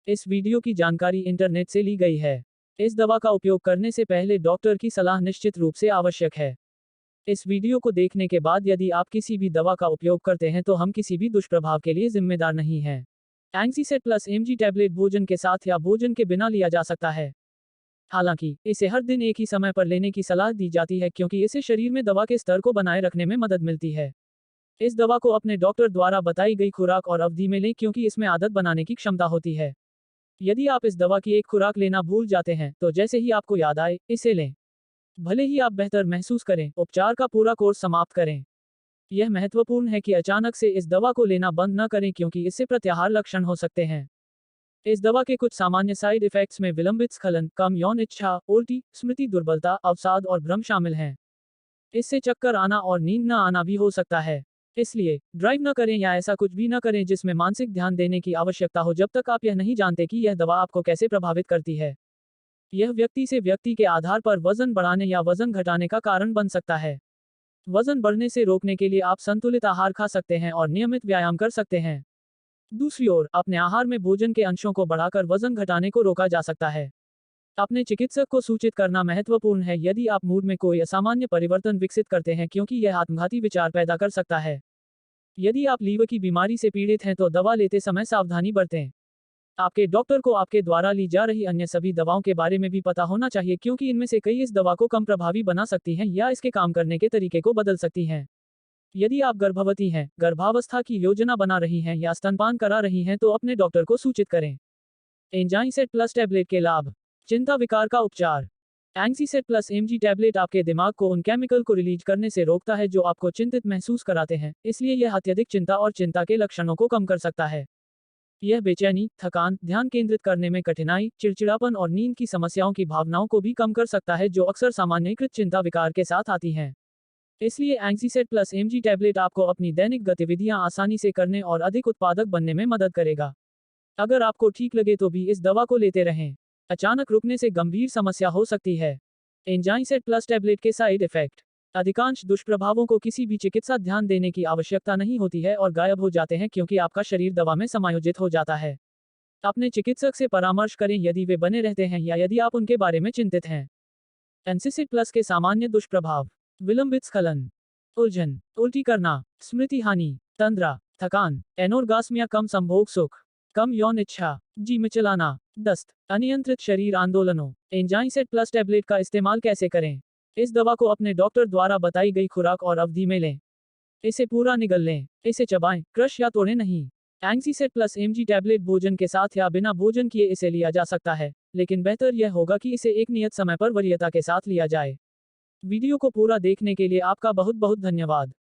इस वीडियो की जानकारी इंटरनेट से ली गई है। इस दवा का उपयोग करने से पहले डॉक्टर की सलाह निश्चित रूप से आवश्यक है। इस वीडियो को देखने के बाद यदि आप किसी भी दवा का उपयोग करते हैं तो हम किसी भी दुष्प्रभाव के लिए जिम्मेदार नहीं हैं। एंग्जीसेट प्लस एमजी टैबलेट भोजन के साथ या भोजन के बिना लिया जा सकता है। हालांकि इसे हर दिन एक ही समय पर लेने की सलाह दी जाती है क्योंकि इससे शरीर में दवा के स्तर को बनाए रखने में मदद मिलती है। इस दवा को अपने डॉक्टर द्वारा बताई गई खुराक और अवधि में लें क्योंकि इसमें आदत बनाने की क्षमता होती है। यदि आप इस दवा की एक खुराक लेना भूल जाते हैं तो जैसे ही आपको याद आए इसे लें। भले ही आप बेहतर महसूस करें, उपचार का पूरा कोर्स समाप्त करें। यह महत्वपूर्ण है कि अचानक से इस दवा को लेना बंद न करें क्योंकि इससे प्रत्याहार लक्षण हो सकते हैं। इस दवा के कुछ सामान्य साइड इफेक्ट्स में विलंबित स्खलन, कम यौन इच्छा, उल्टी, स्मृति दुर्बलता, अवसाद और भ्रम शामिल हैं। इससे चक्कर आना और नींद न आना भी हो सकता है। इसलिए ड्राइव न करें या ऐसा कुछ भी न करें जिसमें मानसिक ध्यान देने की आवश्यकता हो जब तक आप यह नहीं जानते कि यह दवा आपको कैसे प्रभावित करती है। यह व्यक्ति से व्यक्ति के आधार पर वजन बढ़ाने या वजन घटाने का कारण बन सकता है। वजन बढ़ने से रोकने के लिए आप संतुलित आहार खा सकते हैं और नियमित व्यायाम कर सकते हैं। दूसरी ओर, अपने आहार में भोजन के अंशों को बढ़ाकर वजन घटाने को रोका जा सकता है। अपने चिकित्सक को सूचित करना महत्वपूर्ण है यदि आप मूड में कोई असामान्य परिवर्तन विकसित करते हैं क्योंकि यह आत्मघाती विचार पैदा कर सकता है। यदि आप लीवर की बीमारी से पीड़ित हैं तो दवा लेते समय सावधानी बरतें। आपके डॉक्टर को आपके द्वारा ली जा रही अन्य सभी दवाओं के बारे में भी पता होना चाहिए क्योंकि इनमें से कई इस दवा को कम प्रभावी बना सकती हैं या इसके काम करने के तरीके को बदल सकती हैं। यदि आप गर्भवती हैं, गर्भावस्था की योजना बना रही हैं या स्तनपान करा रही हैं तो अपने डॉक्टर को सूचित करें। एंजाइसेट प्लस टैबलेट के लाभ। चिंता विकार का उपचार। एंग्जीसेट प्लस एमजी टैबलेट आपके दिमाग को उन केमिकल को रिलीज करने से रोकता है जो आपको चिंतित महसूस कराते हैं, इसलिए यह अत्यधिक चिंता और चिंता के लक्षणों को कम कर सकता है। यह बेचैनी, थकान, ध्यान केंद्रित करने में कठिनाई, चिड़चिड़ापन और नींद की समस्याओं की भावनाओं को भी कम कर सकता है जो अक्सर सामान्यीकृत चिंता विकार के साथ आती हैं। इसलिए एंग्जीसेट प्लस एमजी टैबलेट आपको अपनी दैनिक गतिविधियां आसानी से करने और अधिक उत्पादक बनने में मदद करेगा। अगर आपको ठीक लगे तो भी इस दवा को लेते रहें। अचानक रुकने से गंभीर समस्या हो सकती है। एंजाइसेट प्लस टैबलेट के साइड इफेक्ट। अधिकांश दुष्प्रभावों को किसी भी चिकित्सा ध्यान देने की आवश्यकता नहीं होती है और गायब हो जाते हैं क्योंकि आपका शरीर दवा में समायोजित हो जाता है। अपने चिकित्सक से परामर्श करें यदि वे बने रहते हैं या यदि आप उनके बारे में चिंतित हैं। एंसिसिट प्लस के सामान्य दुष्प्रभाव। विलंबित स्खलन, उलझन, उल्टी करना, स्मृति हानि, तंद्रा, थकान, एनोर्गास्मिया, कम संभोग सुख, कम यौन इच्छा, जी मिचलाना, दस्त, अनियंत्रित शरीर आंदोलनों। एंजाइसेट प्लस टैबलेट का इस्तेमाल कैसे करें? इस दवा को अपने डॉक्टर द्वारा बताई गई खुराक और अवधि में लें। इसे पूरा निगल लें। इसे चबाएं, क्रश या तोड़ें नहीं। एंग्जीसेट प्लस एमजी टैबलेट भोजन के साथ या बिना भोजन किए इसे लिया जा सकता है, लेकिन बेहतर यह होगा कि इसे एक नियत समय पर वरीयता के साथ लिया जाए। वीडियो को पूरा देखने के लिए आपका बहुत बहुत धन्यवाद।